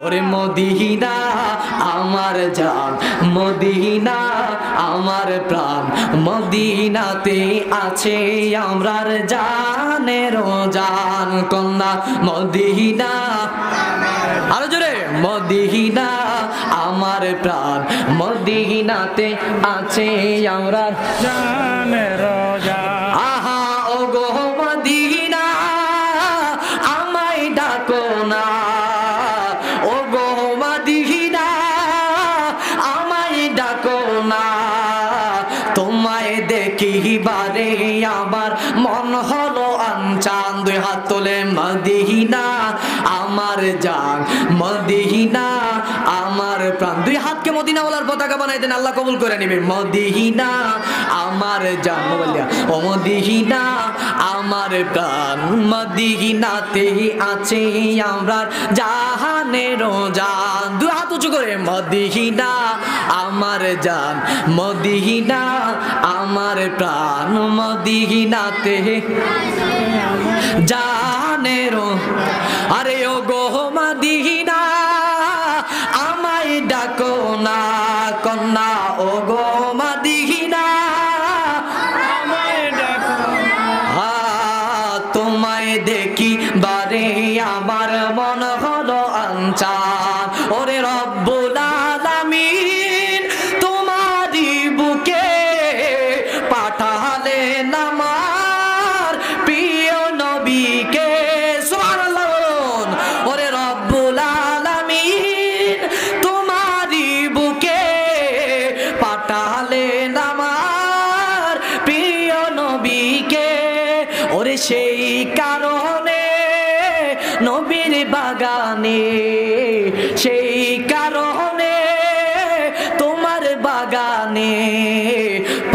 ওরে মদিনা আমার জান, মদিনা আমার প্রাণ, মদিনাতে আছে আমরার জানের জান। কন্যা মদিনা, আরো জোরে, মদিনা আমার প্রাণ, মদিনাতে আছে আমরার জানের জান। আহা ও গো মদিনা আমায় ডাকো না, ও গো মদিনা আমায় ডাকো না, তোমায় দেখিবারে আমার মন হলো আনচান। দুই হাত তোলে মদিনা আমার জান, মদিনা আমার প্রাণ। দুই হাতকে মদিনা ওয়ালার পতাকা বানাই দেন, আল্লাহ কবুল করে নেবে। মদিনা আমার জান, ও মদিনা আমার প্রাণ, মদিনাতে আছে আমরার জাহানের জান। দুই হাত উঁচু করে মদিনা আমার জান, মদিনা আমার প্রাণ, মদিনাতে জানের। আরে ও গো মদিনা আমায় ডাকো না, কন্যা ও গো মদিনা আমায় ডাকো না, তোমায় দেখি বারে আমার মন হলো আনচান। ওরে রব্বুল আলামিন তোমারই বুকে পাঠালেন আমার প্রিয় নবীকে। সুবহানাল্লাহ বলুন। ওরে রব্বুল আলামিন তোমারই বুকে পাঠালেন আমার প্রিয় নবীকে। ওরে সেই কারণে নবীর বাগানে, সেই কারণে তোমার বাগানে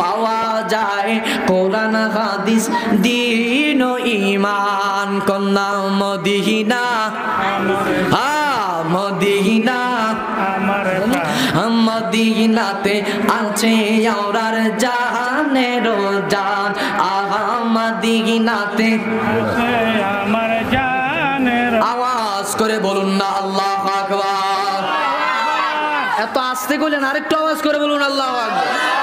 পাওয়া যায় কোরআন হাদিস দ্বীন ও ঈমান। কন্যা মদিনা, মদিনা মদিনাতে আছে আমরার জানের জান। আহা মদিনাতে আমার জানের। আওয়াজ করে বলুন না আল্লাহু আকবার। এত আস্তে বলেন, আরেকটু আওয়াজ করে বলুন আল্লাহু আকবার।